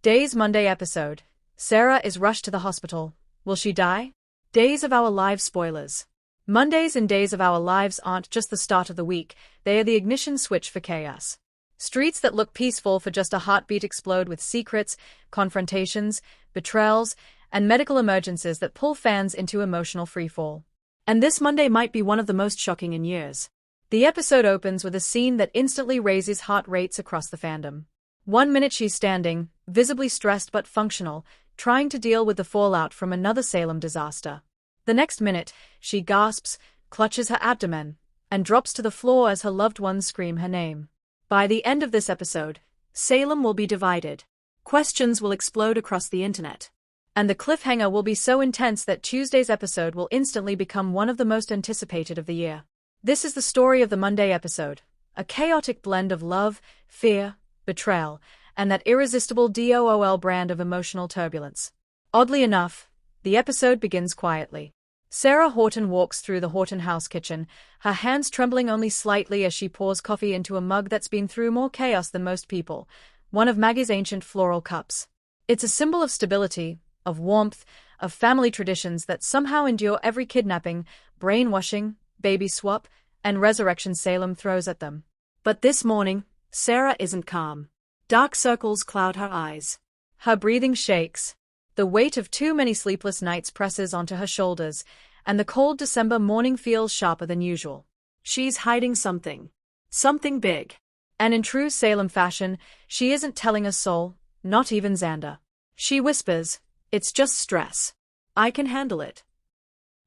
Days Monday episode. Sarah is rushed to the hospital. Will she die? Days of Our Lives spoilers. Mondays and Days of Our Lives aren't just the start of the week, they are the ignition switch for chaos. Streets that look peaceful for just a heartbeat explode with secrets, confrontations, betrayals, and medical emergencies that pull fans into emotional freefall. And this Monday might be one of the most shocking in years. The episode opens with a scene that instantly raises heart rates across the fandom. 1 minute she's standing, visibly stressed but functional, trying to deal with the fallout from another Salem disaster. The next minute, she gasps, clutches her abdomen, and drops to the floor as her loved ones scream her name. By the end of this episode, Salem will be divided. Questions will explode across the internet. And the cliffhanger will be so intense that Tuesday's episode will instantly become one of the most anticipated of the year. This is the story of the Monday episode, a chaotic blend of love, fear, betrayal, and that irresistible DOOL brand of emotional turbulence. Oddly enough, the episode begins quietly. Sarah Horton walks through the Horton house kitchen, her hands trembling only slightly as she pours coffee into a mug that's been through more chaos than most people, one of Maggie's ancient floral cups. It's a symbol of stability, of warmth, of family traditions that somehow endure every kidnapping, brainwashing, baby swap, and resurrection Salem throws at them. But this morning, Sarah isn't calm. Dark circles cloud her eyes. Her breathing shakes. The weight of too many sleepless nights presses onto her shoulders, and the cold December morning feels sharper than usual. She's hiding something. Something big. And in true Salem fashion, she isn't telling a soul, not even Xander. She whispers, "It's just stress. I can handle it."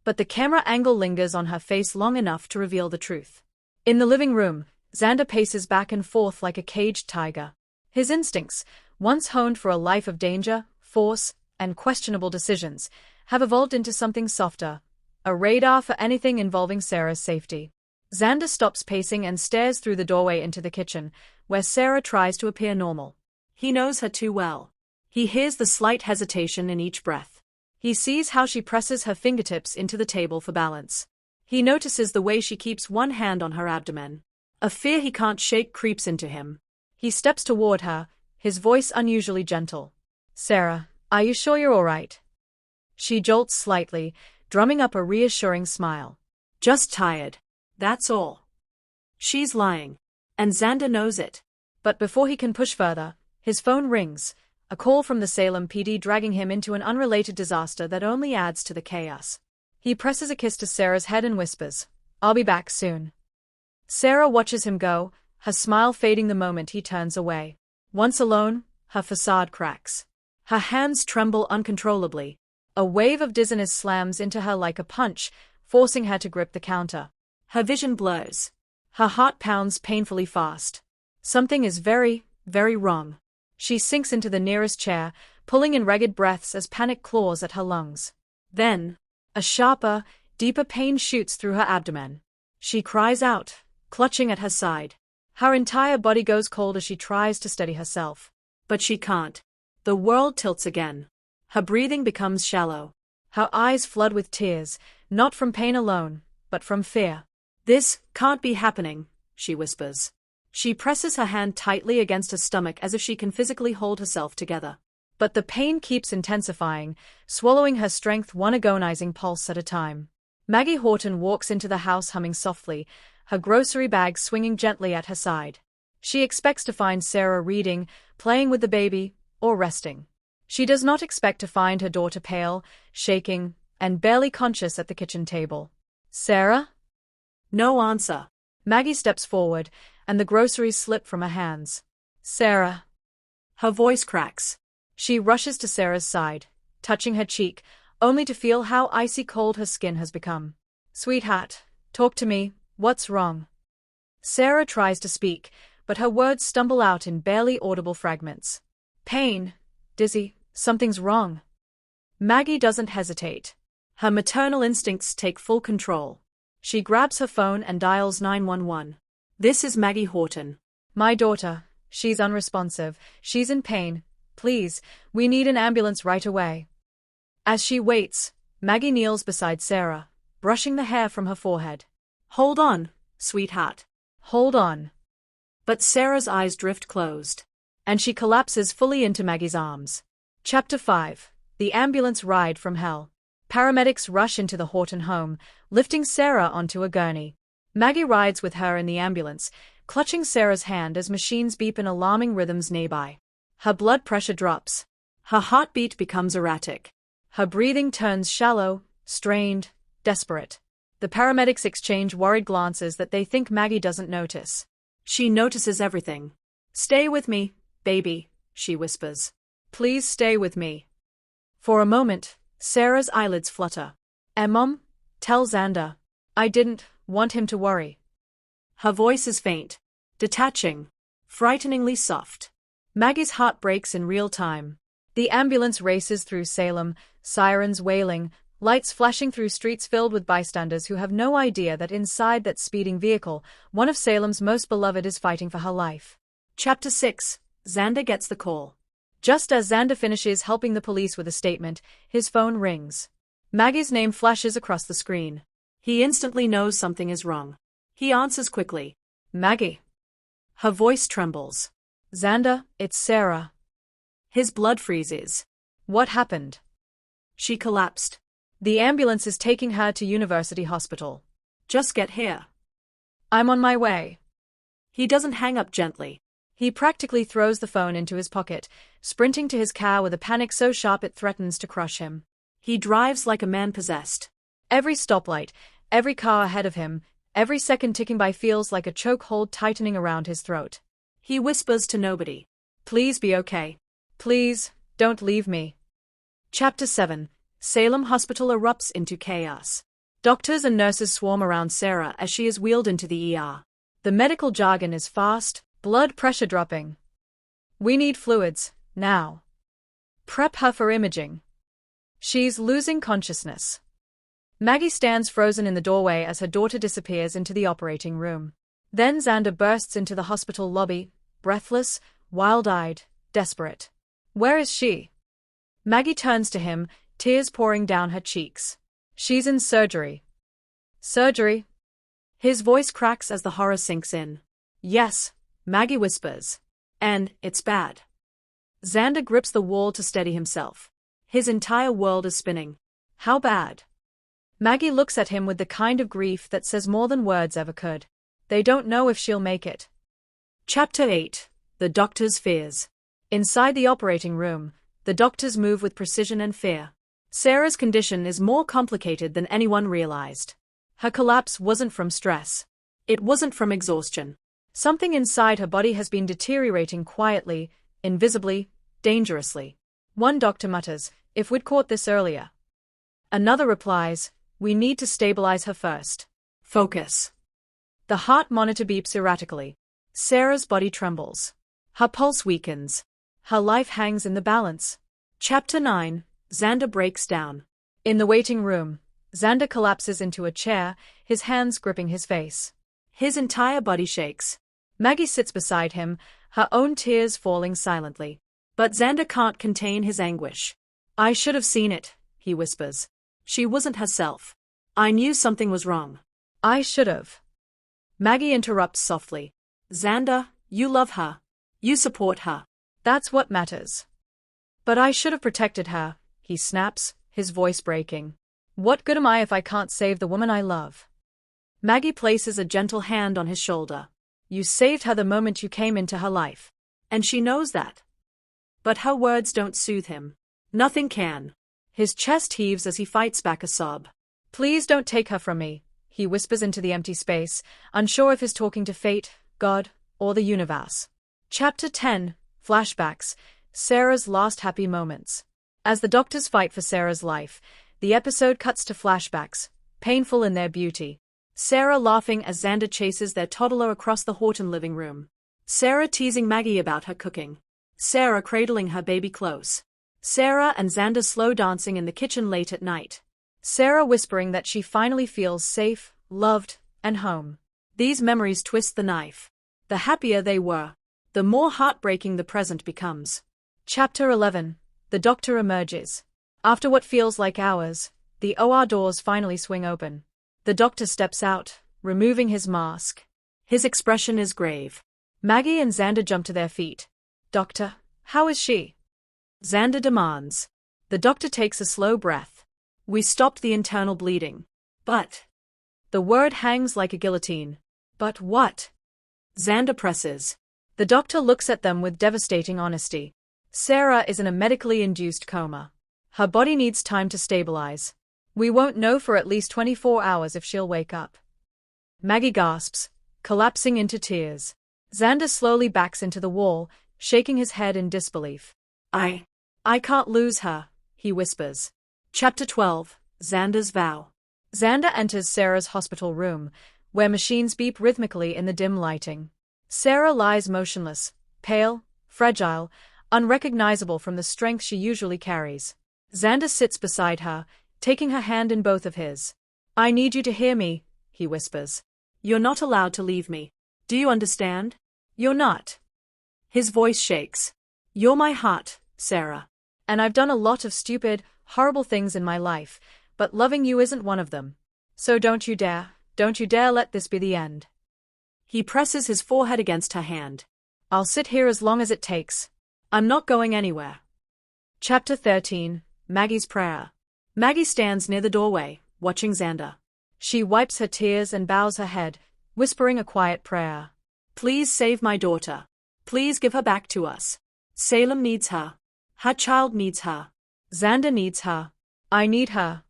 But the camera angle lingers on her face long enough to reveal the truth. In the living room, Xander paces back and forth like a caged tiger. His instincts, once honed for a life of danger, force, and questionable decisions, have evolved into something softer, a radar for anything involving Sarah's safety. Xander stops pacing and stares through the doorway into the kitchen, where Sarah tries to appear normal. He knows her too well. He hears the slight hesitation in each breath. He sees how she presses her fingertips into the table for balance. He notices the way she keeps one hand on her abdomen. A fear he can't shake creeps into him. He steps toward her, his voice unusually gentle. "Sarah, are you sure you're all right?" She jolts slightly, drumming up a reassuring smile. "Just tired. That's all." She's lying. And Xander knows it. But before he can push further, his phone rings, a call from the Salem PD dragging him into an unrelated disaster that only adds to the chaos. He presses a kiss to Sarah's head and whispers, "I'll be back soon." Sarah watches him go, her smile fading the moment he turns away. Once alone, her facade cracks. Her hands tremble uncontrollably. A wave of dizziness slams into her like a punch, forcing her to grip the counter. Her vision blurs. Her heart pounds painfully fast. Something is very, very wrong. She sinks into the nearest chair, pulling in ragged breaths as panic claws at her lungs. Then, a sharper, deeper pain shoots through her abdomen. She cries out, clutching at her side. Her entire body goes cold as she tries to steady herself. But she can't. The world tilts again. Her breathing becomes shallow. Her eyes flood with tears, not from pain alone, but from fear. "This can't be happening," she whispers. She presses her hand tightly against her stomach as if she can physically hold herself together. But the pain keeps intensifying, swallowing her strength one agonizing pulse at a time. Maggie Horton walks into the house humming softly, her grocery bag swinging gently at her side. She expects to find Sarah reading, playing with the baby, or resting. She does not expect to find her daughter pale, shaking, and barely conscious at the kitchen table. "Sarah?" No answer. Maggie steps forward, and the groceries slip from her hands. "Sarah." Her voice cracks. She rushes to Sarah's side, touching her cheek, only to feel how icy cold her skin has become. "Sweetheart, talk to me, what's wrong?" Sarah tries to speak, but her words stumble out in barely audible fragments. "Pain, dizzy, something's wrong." Maggie doesn't hesitate. Her maternal instincts take full control. She grabs her phone and dials 911. "This is Maggie Horton." "My daughter. She's unresponsive. She's in pain. Please, we need an ambulance right away." As she waits, Maggie kneels beside Sarah, brushing the hair from her forehead. "Hold on, sweetheart. Hold on." But Sarah's eyes drift closed. and she collapses fully into Maggie's arms. Chapter 5. The Ambulance Ride from Hell. Paramedics rush into the Horton home, lifting Sarah onto a gurney. Maggie rides with her in the ambulance, clutching Sarah's hand as machines beep in alarming rhythms nearby. Her blood pressure drops. Her heartbeat becomes erratic. Her breathing turns shallow, strained, desperate. The paramedics exchange worried glances that they think Maggie doesn't notice. She notices everything. "Stay with me, baby," she whispers. "Please stay with me." For a moment, Sarah's eyelids flutter. Mom, tell Xander. I didn't want him to worry." Her voice is faint, detaching, frighteningly soft. Maggie's heart breaks in real time. The ambulance races through Salem, sirens wailing, lights flashing through streets filled with bystanders who have no idea that inside that speeding vehicle, one of Salem's most beloved is fighting for her life. Chapter 6. Xander gets the call. Just as Xander finishes helping the police with a statement, his phone rings. Maggie's name flashes across the screen. He instantly knows something is wrong. He answers quickly. "Maggie." Her voice trembles. "Xander, it's Sarah." His blood freezes. "What happened?" "She collapsed. The ambulance is taking her to University Hospital." "Just get here." "I'm on my way." He doesn't hang up gently. He practically throws the phone into his pocket, sprinting to his car with a panic so sharp it threatens to crush him. He drives like a man possessed. Every stoplight, every car ahead of him, every second ticking by feels like a chokehold tightening around his throat. He whispers to nobody. "Please be okay. Please, don't leave me." Chapter 7. Salem Hospital erupts into chaos. Doctors and nurses swarm around Sarah as she is wheeled into the ER. The medical jargon is fast, blood pressure dropping. "We need fluids, now. Prep her for imaging. She's losing consciousness." Maggie stands frozen in the doorway as her daughter disappears into the operating room. Then Xander bursts into the hospital lobby, breathless, wild-eyed, desperate. "Where is she?" Maggie turns to him, tears pouring down her cheeks. "She's in surgery." "Surgery?" His voice cracks as the horror sinks in. "Yes," Maggie whispers. "And it's bad." Xander grips the wall to steady himself. His entire world is spinning. "How bad?" Maggie looks at him with the kind of grief that says more than words ever could. They don't know if she'll make it. Chapter 8. The Doctor's Fears. Inside the operating room, the doctors move with precision and fear. Sarah's condition is more complicated than anyone realized. Her collapse wasn't from stress. It wasn't from exhaustion. Something inside her body has been deteriorating quietly, invisibly, dangerously. One doctor mutters, "If we'd caught this earlier." Another replies, "We need to stabilize her first." Focus. The heart monitor beeps erratically. Sarah's body trembles. Her pulse weakens. Her life hangs in the balance. Chapter 9. Xander breaks down. In the waiting room, Xander collapses into a chair, his hands gripping his face. His entire body shakes. Maggie sits beside him, her own tears falling silently. But Xander can't contain his anguish. "I should have seen it," he whispers. "She wasn't herself. I knew something was wrong." "I should have." Maggie interrupts softly. "Xander, you love her. You support her. That's what matters." "But I should have protected her," he snaps, his voice breaking. "What good am I if I can't save the woman I love?" Maggie places a gentle hand on his shoulder. "You saved her the moment you came into her life. And she knows that." But her words don't soothe him. Nothing can. His chest heaves as he fights back a sob. "Please don't take her from me," he whispers into the empty space, unsure if he's talking to fate, God, or the universe. Chapter 10. Flashbacks. Sarah's last happy moments. As the doctors fight for Sarah's life, the episode cuts to flashbacks, painful in their beauty. Sarah laughing as Xander chases their toddler across the Horton living room. Sarah teasing Maggie about her cooking. Sarah cradling her baby close. Sarah and Xander slow dancing in the kitchen late at night. Sarah whispering that she finally feels safe, loved, and home. These memories twist the knife. The happier they were, the more heartbreaking the present becomes. Chapter 11. The doctor emerges. After what feels like hours, the OR doors finally swing open. The doctor steps out, removing his mask. His expression is grave. Maggie and Xander jump to their feet. Doctor, how is she? Xander demands. The doctor takes a slow breath. We stopped the internal bleeding. But. The word hangs like a guillotine. But what? Xander presses. The doctor looks at them with devastating honesty. Sarah is in a medically induced coma. Her body needs time to stabilize. We won't know for at least 24 hours if she'll wake up. Maggie gasps, collapsing into tears. Xander slowly backs into the wall, shaking his head in disbelief. I can't lose her, he whispers. Chapter 12, Xander's Vow. Xander enters Sarah's hospital room, where machines beep rhythmically in the dim lighting. Sarah lies motionless, pale, fragile, unrecognizable from the strength she usually carries. Xander sits beside her, taking her hand in both of his. I need you to hear me, he whispers. You're not allowed to leave me. Do you understand? You're not. His voice shakes. You're my heart, Sarah. And I've done a lot of stupid, horrible things in my life, but loving you isn't one of them. So don't you dare let this be the end. He presses his forehead against her hand. I'll sit here as long as it takes. I'm not going anywhere. Chapter 13, Maggie's Prayer. Maggie stands near the doorway, watching Xander. She wipes her tears and bows her head, whispering a quiet prayer. Please save my daughter. Please give her back to us. Salem needs her. Her child needs her. Xander needs her. I need her.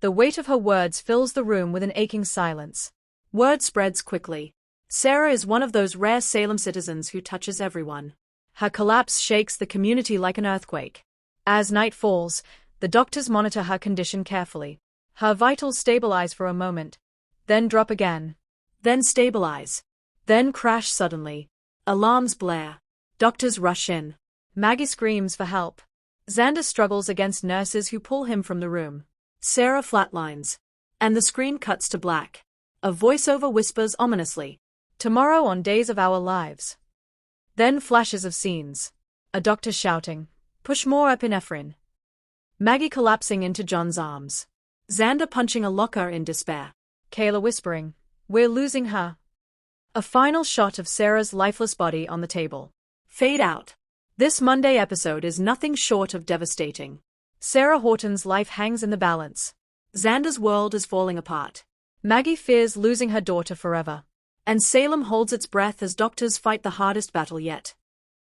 The weight of her words fills the room with an aching silence. Word spreads quickly. Sarah is one of those rare Salem citizens who touches everyone. Her collapse shakes the community like an earthquake. As night falls, the doctors monitor her condition carefully. Her vitals stabilize for a moment, then drop again, then stabilize, then crash suddenly. Alarms blare. Doctors rush in. Maggie screams for help. Xander struggles against nurses who pull him from the room. Sarah flatlines. And the screen cuts to black. A voiceover whispers ominously. Tomorrow on Days of Our Lives. Then flashes of scenes. A doctor shouting, push more epinephrine. Maggie collapsing into John's arms. Xander punching a locker in despair. Kayla whispering, we're losing her. A final shot of Sarah's lifeless body on the table. Fade out. This Monday episode is nothing short of devastating. Sarah Horton's life hangs in the balance. Xander's world is falling apart. Maggie fears losing her daughter forever. And Salem holds its breath as doctors fight the hardest battle yet.